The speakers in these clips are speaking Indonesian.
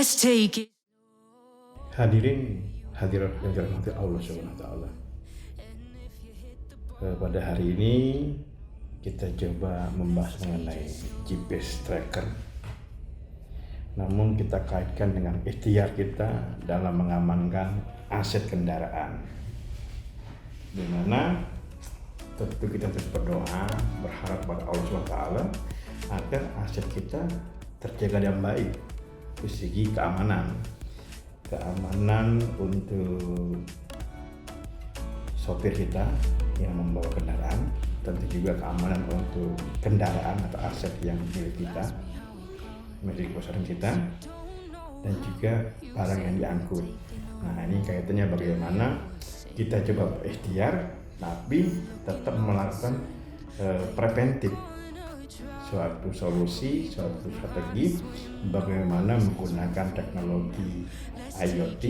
Let's take it. Hadirin hadirat yang dirahmati Allah Subhanahu wa taala. Pada hari ini kita coba membahas mengenai GPS tracker. Namun kita kaitkan dengan ikhtiar kita dalam mengamankan aset kendaraan. Di mana tentu kita terus berdoa, berharap pada Allah Subhanahu wa taala agar aset kita terjaga dengan baik dari segi keamanan untuk sopir kita yang membawa kendaraan, tentu juga keamanan untuk kendaraan atau aset yang milik perusahaan kita, dan juga barang yang diangkut. Nah, ini kaitannya bagaimana kita coba berikhtiar tapi tetap melakukan preventif, suatu solusi, suatu strategi bagaimana menggunakan teknologi IoT,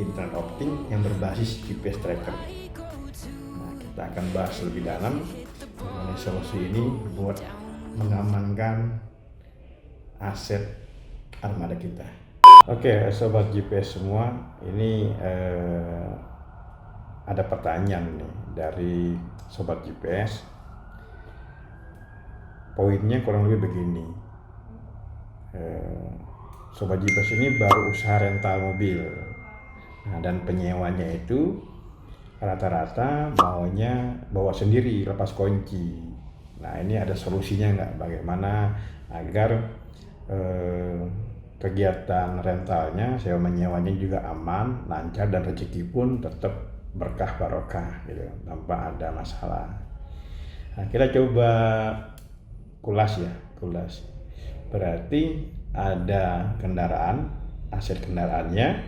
Internet of Things yang berbasis GPS tracker. Nah, kita akan bahas lebih dalam mengenai solusi ini buat mengamankan aset armada kita. Oke, sobat GPS semua, ini ada pertanyaan nih dari sobat GPS. Poinnya kurang lebih begini. Sobat GPS ini baru usaha rental mobil. Nah, dan penyewanya itu rata-rata maunya bawa sendiri, lepas kunci. Nah, ini ada solusinya nggak? Bagaimana agar kegiatan rentalnya, sewa menyewanya juga aman, lancar, dan rezeki pun tetap berkah barokah gitu, tanpa ada masalah. Nah, kita coba kulas. Berarti ada kendaraan, aset kendaraannya,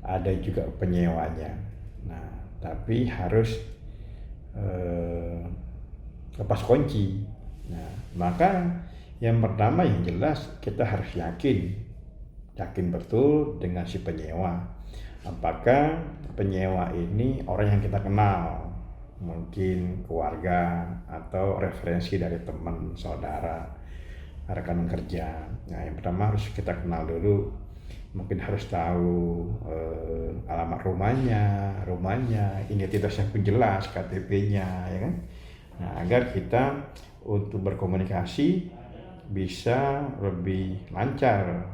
ada juga penyewanya. Nah, tapi harus lepas kunci. Nah, maka yang pertama yang jelas kita harus yakin betul dengan si penyewa. Apakah penyewa ini orang yang kita kenal, mungkin keluarga atau referensi dari teman, saudara, rekan kerja. Nah, yang pertama harus kita kenal dulu, mungkin harus tahu alamat rumahnya, identitasnya pun jelas, KTP-nya, ya kan. Nah, agar kita untuk berkomunikasi bisa lebih lancar.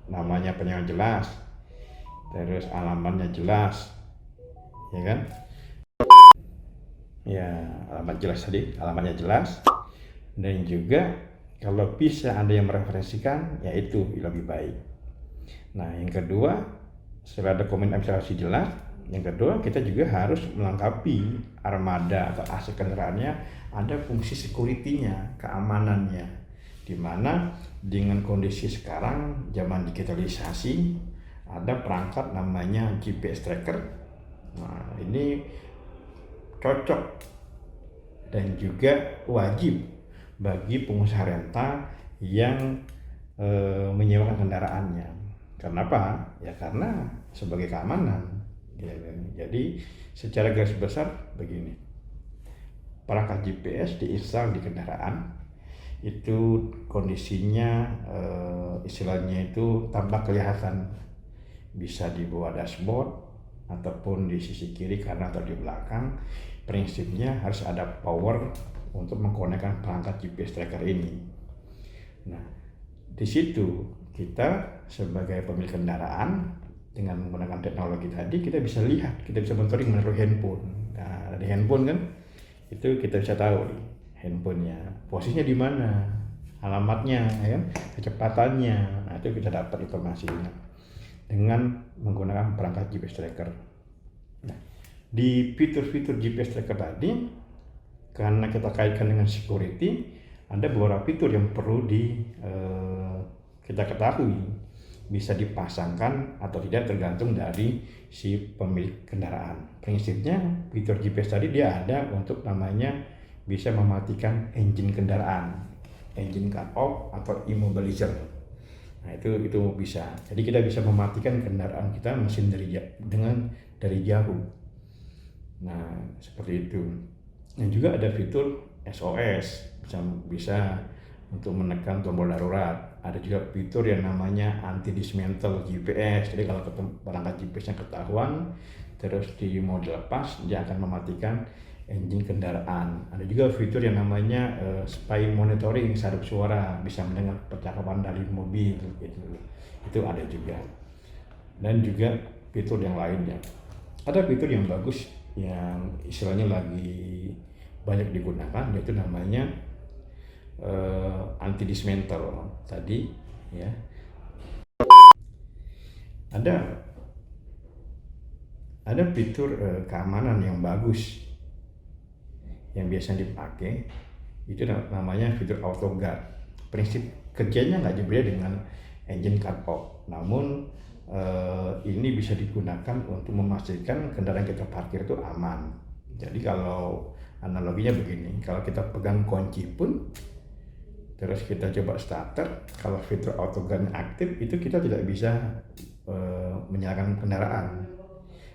Namanya penyewa jelas, terus alamatnya jelas, ya kan. Ya, alamatnya jelas, dan juga kalau bisa ada yang mereferensikan, ya itu lebih baik. Nah, yang kedua, setelah ada administrasi jelas, yang kedua kita juga harus melengkapi armada atau aset kendaraannya ada fungsi security-nya, keamanannya, di mana dengan kondisi sekarang zaman digitalisasi ada perangkat namanya GPS tracker. Nah, ini cocok dan juga wajib bagi pengusaha rental yang menyewakan kendaraannya. Kenapa? Ya karena sebagai keamanan. Ya, jadi secara garis besar begini, perangkat GPS diinstal di kendaraan itu kondisinya istilahnya itu tampak kelihatan, bisa di bawah dashboard ataupun di sisi kiri kanan atau di belakang. Prinsipnya harus ada power untuk mengkonekkan perangkat GPS tracker ini. Nah, di situ kita sebagai pemilik kendaraan dengan menggunakan teknologi tadi kita bisa lihat, kita bisa monitoring melalui handphone. Nah, dari handphone kan itu kita bisa tahu handphonenya posisinya di mana, alamatnya, ya, kecepatannya. Nah, itu kita dapat informasinya dengan menggunakan perangkat GPS tracker. Nah, di fitur-fitur GPS tracker tadi, karena kita kaitkan dengan security, ada beberapa fitur yang perlu kita ketahui, bisa dipasangkan atau tidak tergantung dari si pemilik kendaraan. Prinsipnya fitur GPS tadi dia ada untuk namanya bisa mematikan engine kendaraan, engine cut off atau immobilizer. Nah, itu bisa. Jadi kita bisa mematikan kendaraan kita, mesin dari jauh. Nah, seperti itu. Dan juga ada fitur SOS, bisa untuk menekan tombol darurat. ada juga fitur yang namanya anti dismantle GPS. Jadi kalau perangkat GPS-nya ketahuan terus di mau dilepas, dia akan mematikan engine kendaraan. Ada juga fitur yang namanya spy monitoring, saraf suara, bisa mendengar percakapan dari mobil gitu. Itu ada juga. Dan juga fitur yang lainnya. Ada fitur yang bagus yang istilahnya lagi banyak digunakan, yaitu namanya anti dismantle tadi ya. Ada fitur keamanan yang bagus yang biasa dipakai, itu namanya fitur auto guard. Prinsip kerjanya nggak berbeda dengan engine cut off, namun ini bisa digunakan untuk memastikan kendaraan kita parkir itu aman. Jadi kalau analoginya begini, kalau kita pegang kunci pun terus kita coba starter, kalau fitur auto guard aktif itu kita tidak bisa menyalakan kendaraan,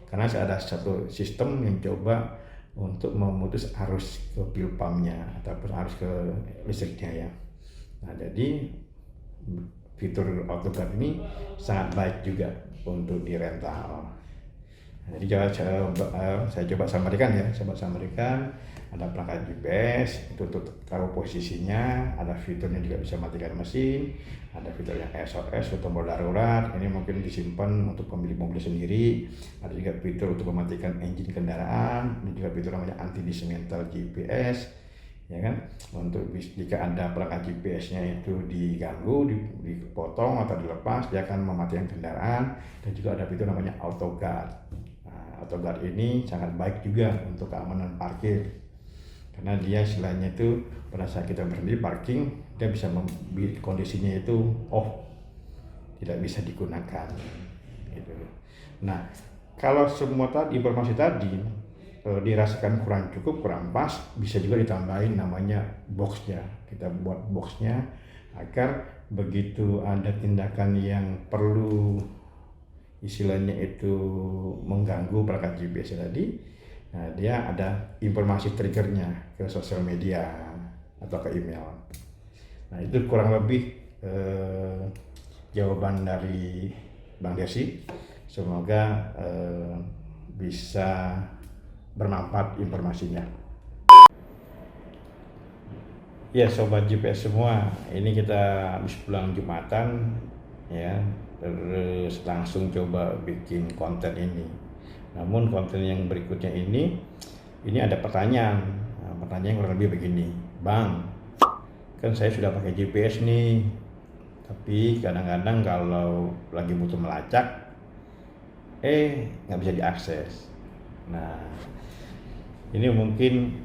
karena ada satu sistem yang coba untuk memutus arus ke fuel pumpnya ataupun arus ke listriknya ya. Nah, jadi fitur auto guard ini sangat baik juga untuk di rental. Nah, jadi saya coba sampaikan ya, ada perangkat GPS itu untuk tahu posisinya, ada fiturnya juga bisa matikan mesin, ada fitur yang SOS atau tombol darurat, ini mungkin disimpan untuk pemilik mobil sendiri, ada juga fitur untuk mematikan engine kendaraan, ini juga fitur namanya anti dismantle GPS, ya kan, untuk jika ada perangkat GPS-nya itu diganggu, dipotong atau dilepas, dia akan mematikan kendaraan. Dan juga ada fitur namanya auto guard. Nah, auto guard ini sangat baik juga untuk keamanan parkir, karena dia istilahnya itu pada saat kita berhenti parking, dia bisa kondisinya itu off, tidak bisa digunakan gitu. Nah, kalau semua informasi tadi dirasakan kurang cukup, kurang pas, bisa juga ditambahin namanya boxnya. Kita buat boxnya agar begitu ada tindakan yang perlu istilahnya itu mengganggu perangkat GPS tadi, nah dia ada informasi triggernya ke sosial media atau ke email. Nah, itu kurang lebih jawaban dari Bang Desi. Semoga bisa bermanfaat informasinya. Ya sobat GPS semua, ini kita habis pulang Jumatan ya, terus langsung coba bikin konten ini. Namun konten yang berikutnya ini ada pertanyaan. Nah, pertanyaan kurang lebih begini, Bang, kan saya sudah pakai GPS nih, tapi kadang-kadang kalau lagi butuh melacak, nggak bisa diakses. Nah, ini mungkin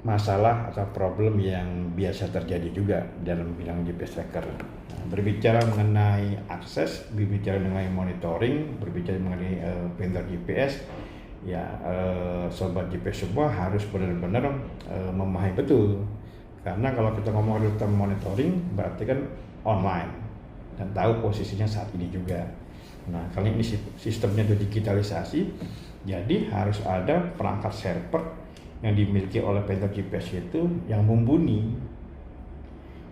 masalah atau problem yang biasa terjadi juga dalam bidang GPS tracker. Nah, berbicara mengenai akses, berbicara mengenai monitoring, berbicara mengenai vendor GPS, ya sobat GPS semua harus benar-benar memahami betul. Karena kalau kita ngomong tentang monitoring, berarti kan online dan tahu posisinya saat ini juga. Nah, kali ini sistemnya itu digitalisasi, jadi harus ada perangkat server yang dimiliki oleh vendor GPS itu yang mumpuni,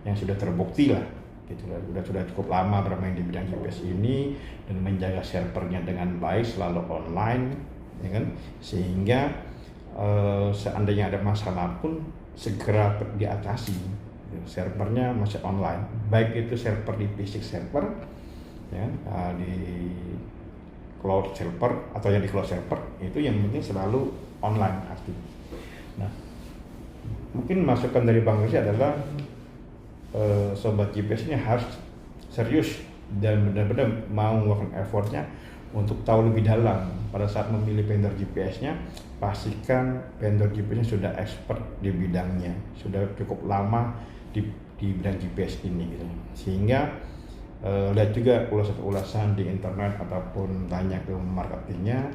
yang sudah terbukti lah, gitu lah, sudah cukup lama bermain di bidang GPS ini dan menjaga servernya dengan baik, selalu online, ya kan, sehingga seandainya ada masalah pun segera diatasi. Servernya masih online, baik itu server di fisik server, ya, di cloud server atau yang di cloud server, itu yang penting selalu online aktif. Nah, mungkin masukan dari Bang Rizky adalah sobat GPS ini harus serius dan benar-benar mau melakukan effortnya untuk tahu lebih dalam. Pada saat memilih vendor GPS-nya, pastikan vendor GPS-nya sudah expert di bidangnya, sudah cukup lama di bidang GPS ini gitu. Sehingga lihat juga ulasan-ulasan di internet ataupun tanya ke marketingnya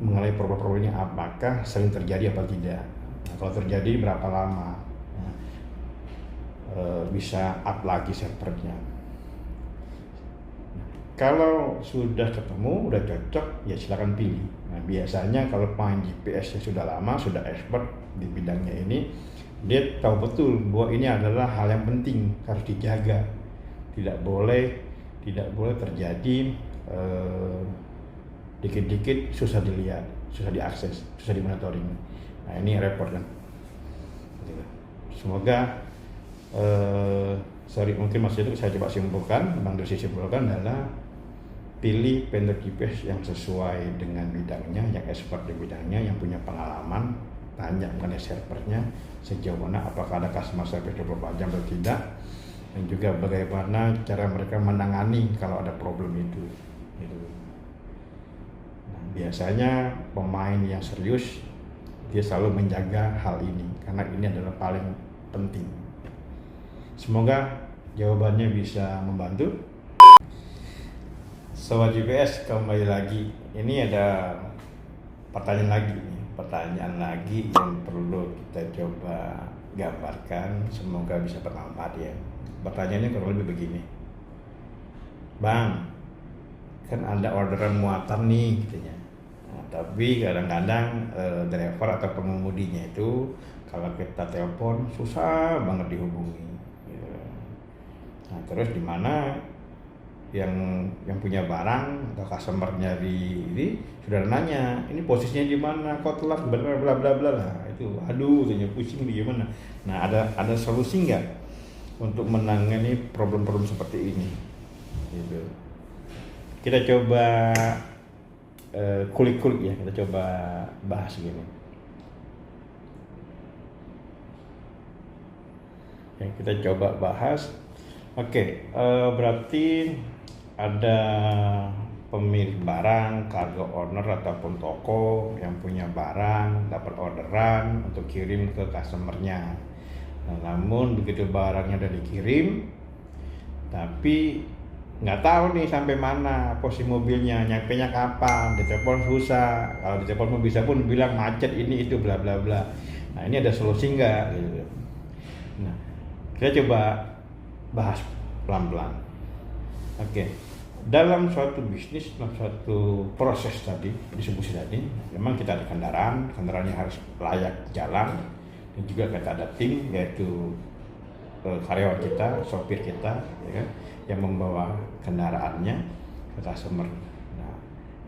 mengenai problem-problemnya apakah sering terjadi apa tidak. Nah, kalau terjadi berapa lama, bisa up lagi servernya. Kalau sudah ketemu, udah cocok, ya silakan pilih. Nah, biasanya kalau main GPS sudah lama, sudah expert di bidangnya ini, dia tahu betul bahwa ini adalah hal yang penting, harus dijaga, tidak boleh terjadi dikit-dikit susah dilihat, susah diakses, susah dimonitoring. Nah ini repot kan. Semoga mungkin maksud itu saya coba simpulkan, Bang Dosi simpulkan adalah pilih vendor GPS yang sesuai dengan bidangnya, yang expert di bidangnya, yang punya pengalaman, tanya mengenai servernya sejauh mana, apakah ada customer service 24 jam atau tidak, dan juga bagaimana cara mereka menangani kalau ada problem itu. Gitu. Nah, biasanya pemain yang serius dia selalu menjaga hal ini karena ini adalah paling penting. Semoga jawabannya bisa membantu. Sobat GPS, kembali lagi. Ini ada pertanyaan lagi yang perlu kita coba gambarkan. Semoga bisa bermanfaat ya. Pertanyaannya kurang lebih begini, Bang, kan ada orderan muatan nih katanya. Nah, tapi kadang-kadang driver atau pengemudinya itu kalau kita telepon susah banget dihubungi. Nah, terus di mana yang punya barang atau customer nyari ini sudah nanya, ini posisinya di mana, kok telat, bla bla bla bla lah. Itu aduh tanya pusing di gimana. Nah, ada solusi nggak untuk menangani problem-problem seperti ini? Gitu. Kita coba kulik-kulik ya, kita coba bahas gini. Ya, kita coba bahas. Oke, berarti ada pemilik barang, cargo owner ataupun toko yang punya barang, dapat orderan untuk kirim ke customernya. Nah, namun begitu barangnya udah dikirim, tapi nggak tahu nih sampai mana posisi mobilnya, nyampenya kapan, ditelepon susah, kalau ditelepon bisa pun bilang macet ini itu bla bla bla. Nah ini ada solusi nggak? Gitu. Nah kita coba bahas pelan-pelan. Oke. Dalam suatu bisnis, dalam suatu proses tadi, distribusi tadi, memang kita ada kendaraannya harus layak jalan, dan juga kita ada tim, yaitu karyawan kita, sopir kita, ya kan, yang membawa kendaraannya ke customer. Nah,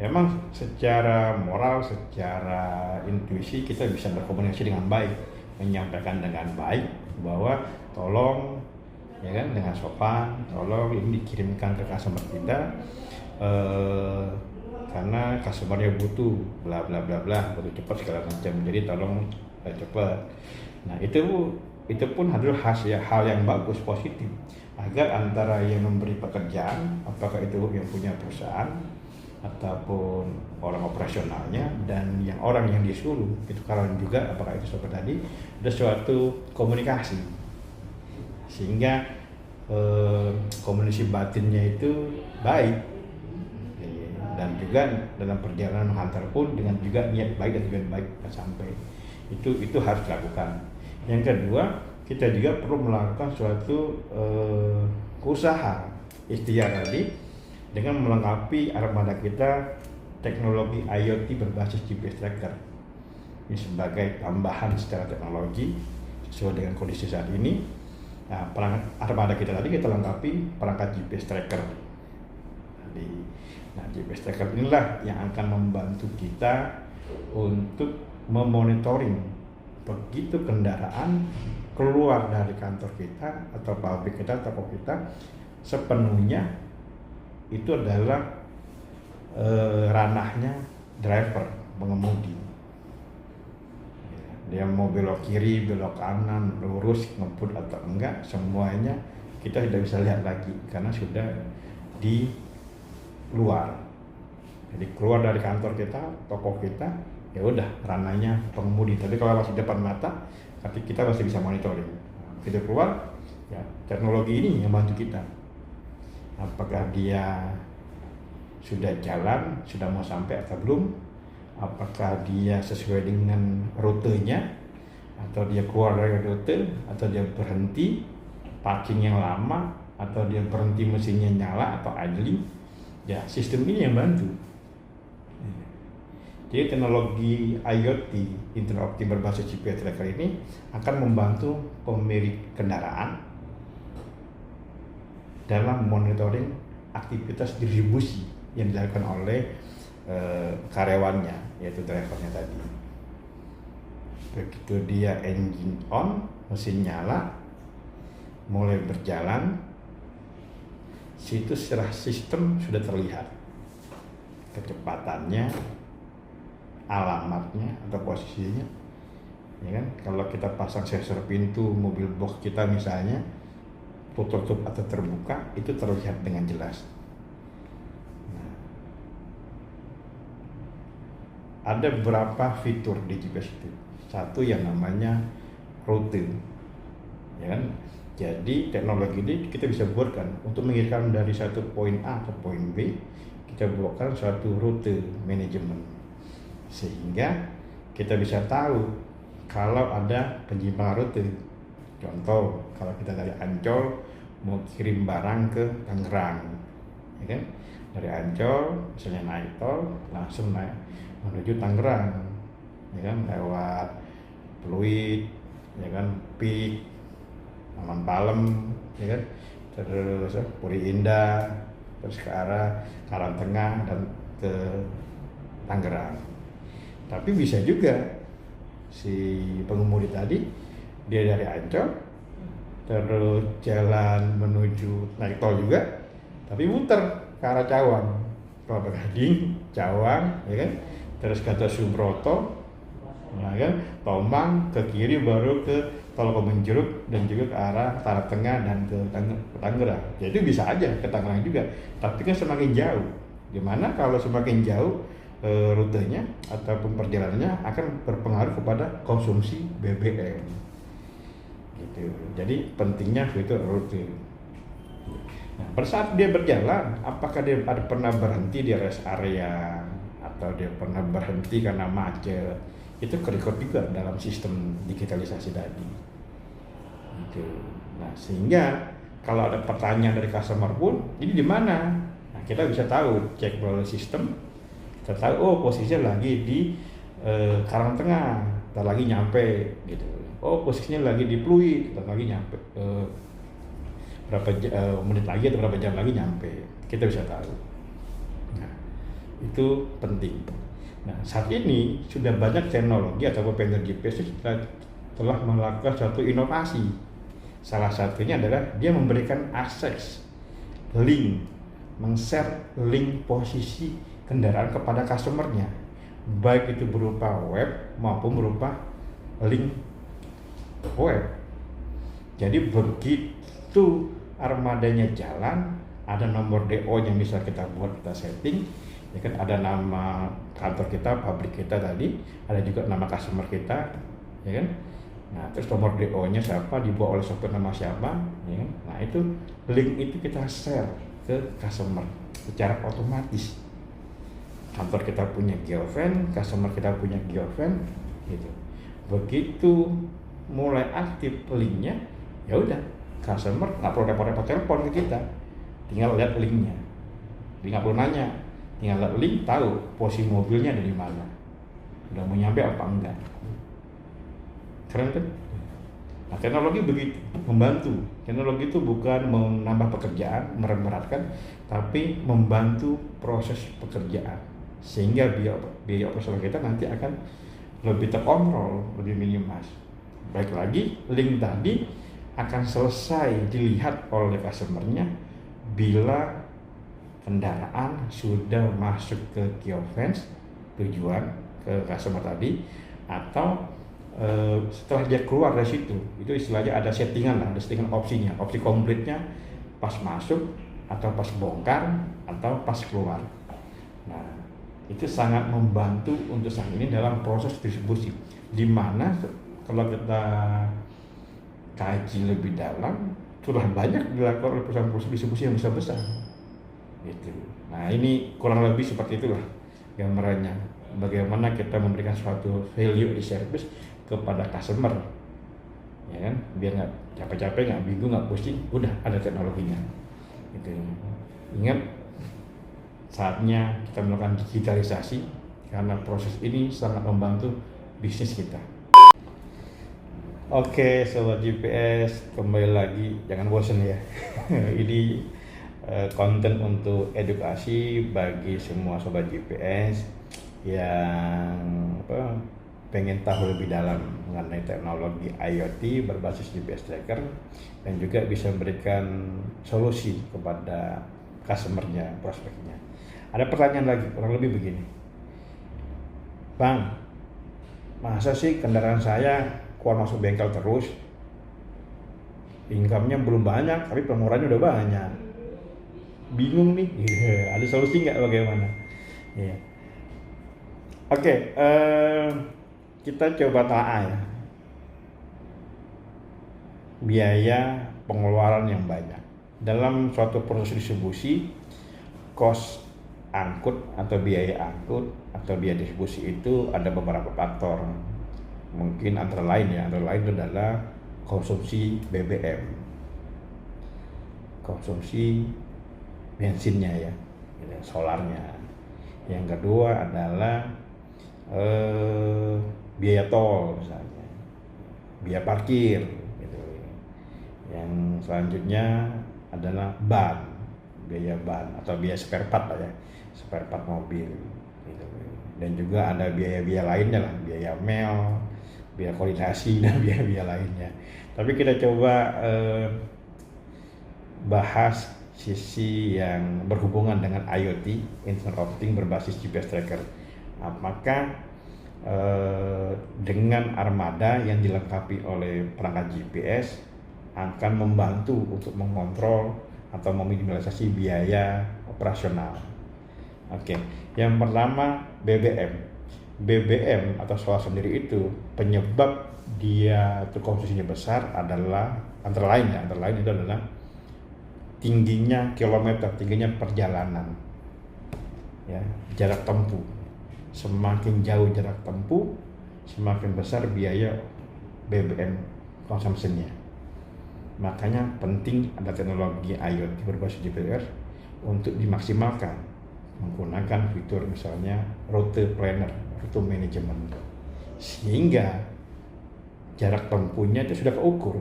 memang secara moral, secara intuisi kita bisa berkomunikasi dengan baik, menyampaikan dengan baik bahwa tolong, ya kan, dengan sopan, tolong ini dikirimkan ke customer kita karena customernya butuh bla bla bla bla, butuh cepat segala macam, jadi tolong cepat. Nah itu pun adalah hal yang bagus, positif, agar antara yang memberi pekerjaan, apakah itu yang punya perusahaan ataupun orang operasionalnya, dan orang yang disuruh itu kalau juga apakah itu seperti tadi, ada suatu komunikasi sehingga komunikasi batinnya itu baik, dan juga dalam perjalanan menghantar pun dengan juga niat baik dan tujuan baik sampai itu harus dilakukan. Yang kedua, kita juga perlu melakukan suatu usaha ikhtiar tadi dengan melengkapi armada kita teknologi IoT berbasis GPS tracker. Ini sebagai tambahan secara teknologi sesuai dengan kondisi saat ini. Nah, armada kita tadi kita lengkapi perangkat GPS tracker. Nah, GPS tracker inilah yang akan membantu kita untuk memonitoring begitu kendaraan keluar dari kantor kita atau pabrik kita, toko kita, sepenuhnya itu adalah ranahnya driver, pengemudi. Dia mau belok kiri, belok kanan, lurus, ngebut atau enggak, semuanya kita tidak bisa lihat lagi karena sudah di luar. Jadi keluar dari kantor kita, toko kita, ya udah ranahnya pengemudi. Tapi kalau masih depan mata, tapi kita masih bisa monitoring. Kita keluar, ya teknologi ini yang bantu kita. Apakah dia sudah jalan, sudah mau sampai atau belum? Apakah dia sesuai dengan rutenya, atau dia keluar dari rute, atau dia berhenti parking yang lama, atau dia berhenti mesinnya nyala atau idling. Ya sistem ini yang bantu. Jadi teknologi IoT, Internet of Things berbasis GPS tracker ini akan membantu pemilik kendaraan dalam monitoring aktivitas distribusi yang dilakukan oleh karyawannya, yaitu drivernya tadi. Begitu dia engine on, mesin nyala, mulai berjalan, situ secara sistem sudah terlihat kecepatannya, alamatnya atau posisinya, ya kan? Kalau kita pasang sensor pintu mobil box kita misalnya tertutup atau terbuka, itu terlihat dengan jelas. Nah, ada beberapa fitur di GPS itu. Satu yang namanya rute, ya kan? Jadi teknologi ini kita bisa buatkan untuk mengirimkan dari satu poin A ke poin B, kita buatkan suatu rute manajemen sehingga kita bisa tahu kalau ada penyimpangan rute. Contoh, kalau kita dari Ancol mau kirim barang ke Tangerang, ya kan? Dari Ancol misalnya naik tol langsung naik menuju Tangerang, ya kan? Lewat Pluit, ya kan? Pik, Taman Palem, ya kan? Terus Puri Indah, terus ke arah Karangtengah dan ke Tangerang. Tapi bisa juga si pengemudi tadi dia dari Ancol terus jalan menuju naik tol juga, tapi muter ke arah Cawang, Kelapa Gading, Cawang, ya kan? Terus kata Subroto, ya kan? Tomang ke kiri baru ke tol Kemenjeruk dan juga ke arah Tanah Tengah dan ke Tangerang. Jadi bisa aja ke Tangerang juga, tapi kan semakin jauh. Gimana kalau semakin jauh rutenya ataupun perjalanannya akan berpengaruh kepada konsumsi BBM. Gitu. Jadi pentingnya fitur rute. Nah, pada saat dia berjalan, apakah dia ada pernah berhenti di rest area atau dia pernah berhenti karena macet? Itu kerekod juga dalam sistem digitalisasi tadi. Gitu. Nah, sehingga kalau ada pertanyaan dari customer pun, ini di mana? Nah, kita bisa tahu, cek melalui sistem, kita tahu oh posisinya lagi di Karangtengah, kita lagi nyampe gitu. Oh posisinya lagi di Pluit, kita lagi nyampe berapa menit lagi atau berapa jam lagi nyampe, kita bisa tahu. Nah, itu penting. Nah, saat ini sudah banyak teknologi atau vendor GPS telah melakukan suatu inovasi. Salah satunya adalah dia memberikan akses link, men-share link posisi kendaraan kepada customernya, baik itu berupa web maupun berupa link web. Jadi begitu armadanya jalan, ada nomor DO yang bisa kita buat, kita setting, ya kan, ada nama kantor kita, pabrik kita tadi, ada juga nama customer kita, ya kan. Nah, terus nomor DO-nya siapa, dibawa oleh sopir nama siapa, ya kan. Nah, itu link itu kita share ke customer secara otomatis. Kantor kita punya geofence, customer kita punya geofence, gitu. Begitu mulai aktif linknya, ya udah, customer nggak perlu repot-repot telepon ke kita, tinggal lihat linknya, dia nggak perlu nanya, tinggal lihat link, tahu posisi mobilnya ada di mana, udah mau nyampe apa enggak. Keren kan? Nah, teknologi begitu membantu. Teknologi itu bukan menambah pekerjaan, merat-meratkan, tapi membantu proses pekerjaan sehingga biaya operasional kita nanti akan lebih terkontrol, lebih minimal. Baik lagi, link tadi akan selesai dilihat oleh customernya bila kendaraan sudah masuk ke geofence tujuan ke customer tadi, atau setelah dia keluar dari situ, itu istilahnya ada settingan lah, ada settingan opsinya, opsi komplitnya pas masuk atau pas bongkar atau pas keluar. Nah, itu sangat membantu untuk saat ini dalam proses distribusi, di mana kalau kita kaji lebih dalam, sudah banyak dilakukan oleh perusahaan-perusahaan distribusi yang besar-besar. Gitu. Nah, ini kurang lebih seperti itulah gambarannya. Bagaimana kita memberikan suatu value di service kepada customer, ya kan? Biar nggak capek-capek, nggak bingung, nggak pusing, udah ada teknologinya. Gitu. Ingat, saatnya kita melakukan digitalisasi karena proses ini sangat membantu bisnis kita. Oke, sobat GPS, kembali lagi, jangan bosan ya. Ini konten untuk edukasi bagi semua sobat GPS yang pengen tahu lebih dalam mengenai teknologi IoT berbasis GPS tracker dan juga bisa memberikan solusi kepada customernya, prospeknya. Ada pertanyaan lagi, kurang lebih begini, Bang, masa sih kendaraan saya keluar masuk bengkel terus, income-nya belum banyak tapi pengeluarannya udah banyak, bingung nih. Ada solusi nggak, bagaimana? Oke, kita coba telah ya, biaya pengeluaran yang banyak dalam suatu proses distribusi. Cost angkut atau biaya angkut atau biaya distribusi itu ada beberapa faktor, mungkin antara lain itu adalah konsumsi BBM, konsumsi bensinnya ya, solarnya. Yang kedua adalah biaya tol misalnya, biaya parkir gitu. Yang selanjutnya adalah biaya ban atau biaya spare part lah ya, spare part mobil gitu. Dan juga ada biaya-biaya lainnya lah, biaya mail, biaya koordinasi dan biaya-biaya lainnya. Tapi kita coba bahas sisi yang berhubungan dengan IoT, Internet of Things berbasis GPS tracker. Apakah dengan armada yang dilengkapi oleh perangkat GPS akan membantu untuk mengontrol atau meminimalisasi biaya operasional? Oke, yang pertama BBM atau solar sendiri itu penyebab dia itu konsumsinya besar adalah antara lain itu adalah tingginya perjalanan ya, jarak tempuh. Semakin jauh jarak tempuh, semakin besar biaya BBM consumption-nya. Makanya penting ada teknologi IoT berbasis GPS untuk dimaksimalkan menggunakan fitur misalnya rute planner, rute management, sehingga jarak tempuhnya itu sudah keukur.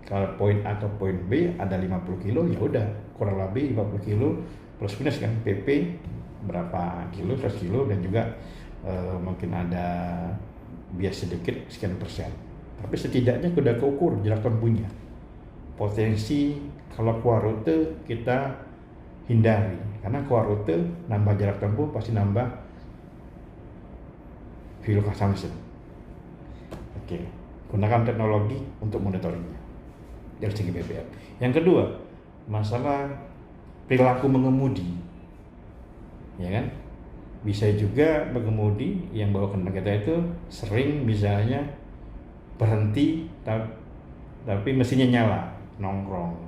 Kalau poin A ke poin B ada 50 kilo, ya udah kurang lebih 50 kilo plus minus kan, PP berapa kilo, 100 kilo, dan juga mungkin ada bias sedikit sekian persen. Tapi setidaknya sudah keukur jarak tempuhnya. Potensi kalau keluar rute kita hindari, karena keluar rute nambah jarak tempuh pasti nambah fuel consumption. Oke, gunakan teknologi untuk monitoringnya dari segi BBM. Yang kedua, masalah perilaku mengemudi, ya kan? Bisa juga pengemudi yang bawa kendaraan kita itu sering misalnya berhenti tapi mesinnya nyala, nongkrong,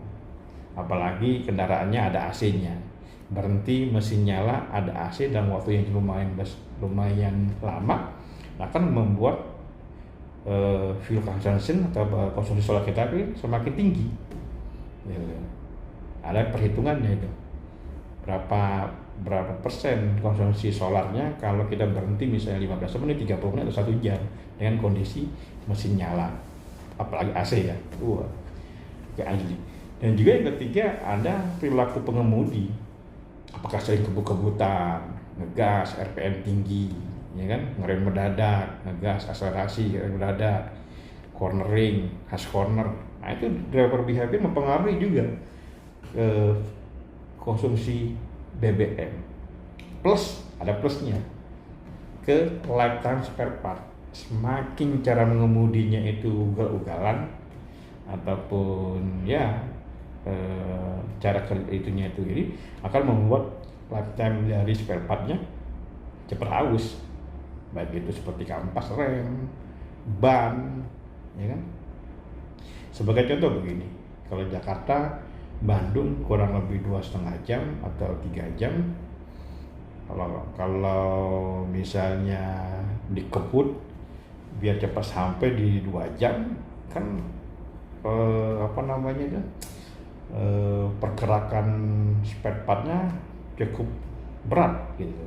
apalagi kendaraannya ada AC-nya, berhenti mesin nyala ada AC dan waktu yang lumayan lama akan membuat fuel consumption atau konsumsi solar kita semakin tinggi. Ada perhitungannya itu berapa persen konsumsi solarnya kalau kita berhenti misalnya 15 menit, 30 menit atau 1 jam dengan kondisi mesin nyala, apalagi AC ya. Dan juga yang ketiga ada perilaku pengemudi, apakah sering kebut-kebutan, ngegas, RPM tinggi, ya kan, ngerem mendadak, ngegas, akselerasi, ngerem mendadak, cornering, harsh corner. Nah itu driver behavior mempengaruhi juga konsumsi BBM. Plus ada plusnya ke lifetime spare part. Semakin cara mengemudinya itu ugal-ugalan ataupun ya cara itunya itu ini akan membuat lifetime dari spare partnya cepat aus, baik itu seperti kampas rem, ban, ya kan. Sebagai contoh begini, kalau Jakarta Bandung kurang lebih 2,5 jam atau 3 jam. Kalau misalnya dikebut biar cepat sampai di 2 jam kan pergerakan spare partnya cukup berat gitu.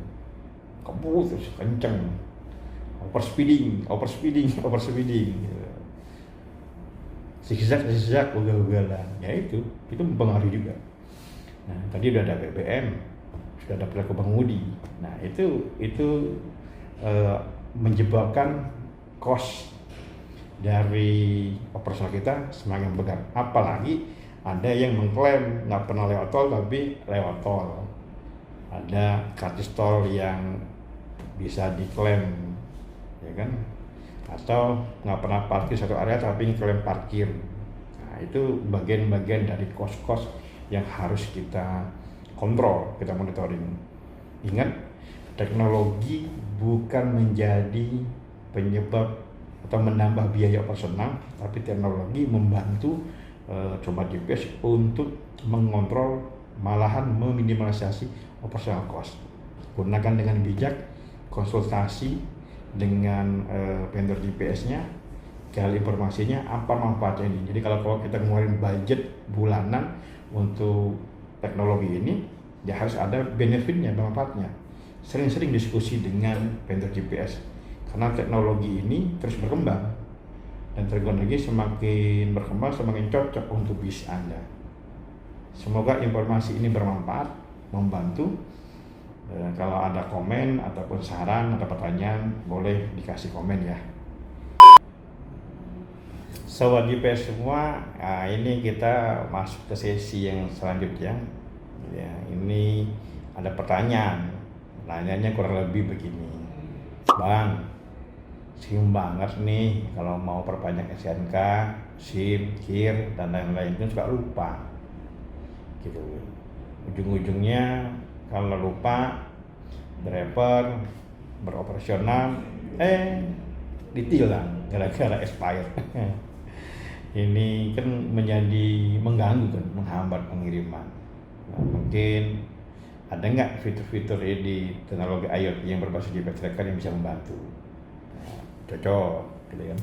kebut terus kenceng, overspeeding, zigzag, ugal-ugalan, ya itu mempengaruhi juga. Nah, tadi udah ada BBM, sudah ada perilaku pengemudi. Nah, itu menyebabkan cost dari operasional kita semakin besar. Apalagi ada yang mengklaim nggak pernah lewat tol tapi lewat tol. Ada karcis tol yang bisa diklaim, ya kan? Atau nggak pernah parkir satu area tapi klaim parkir. Nah, itu bagian-bagian dari kos-kos yang harus kita kontrol, kita monitoring. Ingat, teknologi bukan menjadi penyebab atau menambah biaya operasional, tapi teknologi membantu Sobat GPS untuk mengontrol, malahan meminimalisasi operasional cost. Gunakan dengan bijak, konsultasi dengan vendor GPS-nya, gali informasinya apa manfaatnya ini. Jadi kalau kita ngeluarin budget bulanan untuk teknologi ini, ya harus ada benefitnya, manfaatnya. Sering-sering diskusi dengan vendor GPS karena teknologi ini terus berkembang, dan teknologi semakin berkembang semakin cocok untuk bisnis Anda. Semoga informasi ini bermanfaat, membantu. Kalau ada komen ataupun saran atau pertanyaan, boleh dikasih komen ya. Sobat GPS semua, nah ini kita masuk ke sesi yang selanjutnya. Ya, ini ada pertanyaan. Pertanyaannya kurang lebih begini, Bang, SIM banget nih kalau mau perpanjang SNK, SIM, KIR, dan lain-lain itu suka lupa. Gitu. Ujung-ujungnya kalau lupa, driver beroperasional ditilang gara-gara expired. Ini kan menjadi mengganggu kan, menghambat pengiriman. Nah, mungkin ada nggak fitur-fitur di teknologi IoT yang berbasis GPS tracker yang bisa membantu? Nah, cocok, gitu kan?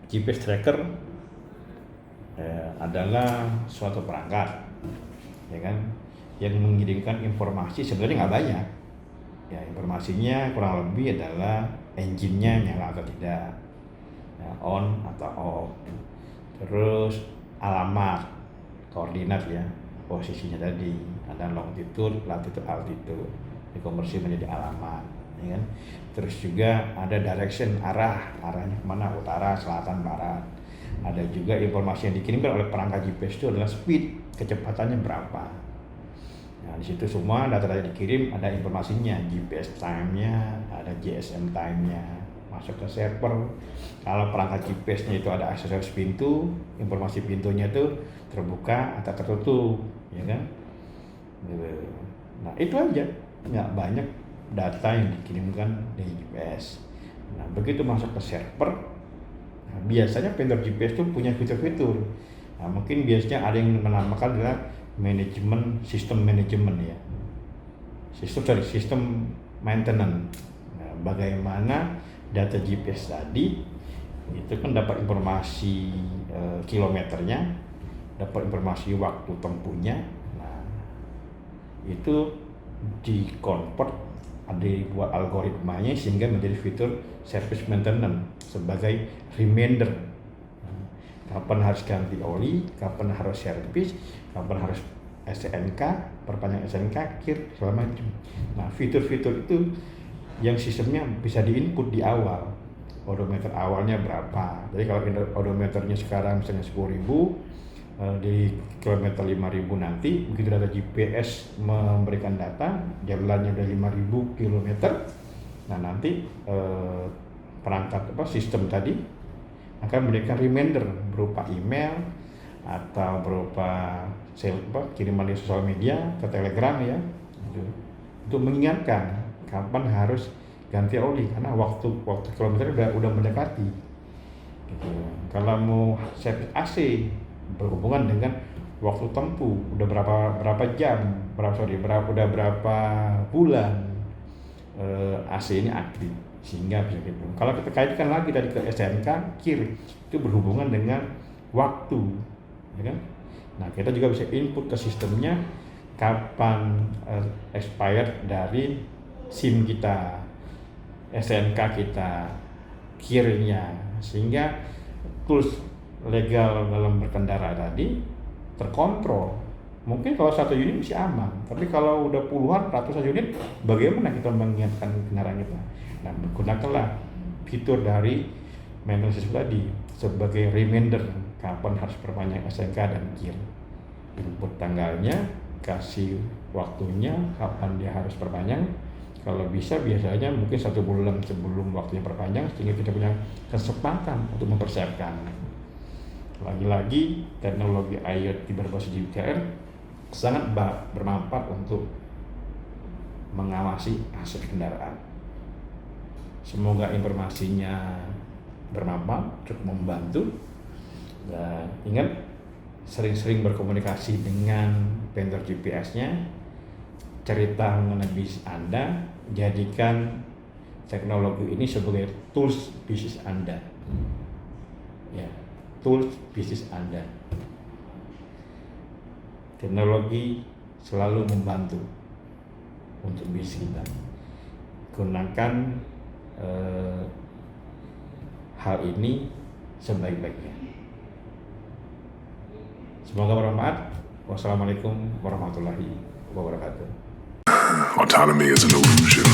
GPS tracker adalah suatu perangkat, ya kan, yang mengirimkan informasi sebenarnya nggak banyak. Ya, informasinya kurang lebih adalah engine-nya nyala atau tidak, ya, on atau off, terus alamat, koordinat ya, posisinya tadi ada longitude, latitude, altitude, dikonversi menjadi alamat, ya kan. Terus juga ada direction, arahnya kemana, utara, selatan, barat. Ada juga informasi yang dikirimkan oleh perangkat GPS itu adalah speed, kecepatannya berapa. Nah, di situ semua data-data dikirim, ada informasinya, GPS time-nya, ada GSM time-nya, masuk ke server. Kalau perangkat GPS-nya itu ada aksesoris pintu, informasi pintunya itu terbuka atau tertutup, ya kan? Nah, itu aja, nggak banyak data yang dikirimkan dari GPS. Nah, begitu masuk ke server, nah, biasanya vendor GPS itu punya fitur-fitur. Nah, mungkin biasanya ada yang menamakan adalah sistem manajemen ya, sistem maintenance. Nah, bagaimana data GPS tadi itu kan dapat informasi kilometernya, dapat informasi waktu tempuhnya. Nah, itu dikonvert, ada dibuat algoritmanya sehingga menjadi fitur service maintenance sebagai reminder. Kapan harus ganti oli, kapan harus servis, kapan harus SNK, perpanjang SNK, KIR, segala macam. Nah, fitur-fitur itu yang sistemnya bisa diinput di awal. Odometer awalnya berapa? Jadi kalau odometernya sekarang misalnya 10.000, di kilometer 5.000 nanti, begitu data GPS memberikan data, jalannya udah 5.000 kilometer. Nah, nanti perangkat sistem tadi akan memberikan reminder berupa email atau berupa kiriman di sosial media ke Telegram ya, untuk mengingatkan kapan harus ganti oli karena waktu kilometer udah mendekati. Gitu. Kalau mau servis AC berhubungan dengan waktu tempuh, udah berapa jam, udah berapa bulan AC ini aktif, sehingga bisa gitu. Kalau kita kaitkan lagi dari ke SNK, KIR itu berhubungan dengan waktu, ya kan? Nah, kita juga bisa input ke sistemnya kapan expired dari SIM kita, SNK kita, KIR-nya, sehingga tools legal dalam berkendara tadi terkontrol. Mungkin kalau satu unit masih aman, tapi kalau udah puluhan, ratusan unit, bagaimana kita mengingatkan kendaraan kita? Nah, gunakanlah fitur dari maintenance system tadi sebagai reminder kapan harus perpanjang SNK dan KIR. Input tanggalnya, kasih waktunya kapan dia harus perpanjang. Kalau bisa biasanya mungkin 1 bulan sebelum waktunya perpanjang, sehingga kita punya kesempatan untuk mempersiapkan. Lagi-lagi teknologi IoT berbasis GPR sangat bermanfaat untuk mengawasi aset kendaraan. Semoga informasinya bermanfaat, cukup membantu. Dan ingat, sering-sering berkomunikasi dengan vendor GPS-nya, cerita mengenai bisnis Anda, jadikan teknologi ini sebagai tools bisnis Anda. Ya, tools bisnis Anda. Teknologi selalu membantu untuk bisnis kita. Gunakan hal ini sebaik-baiknya. Semoga bermanfaat. Wassalamualaikum warahmatullahi wabarakatuh. Autonomy is an illusion.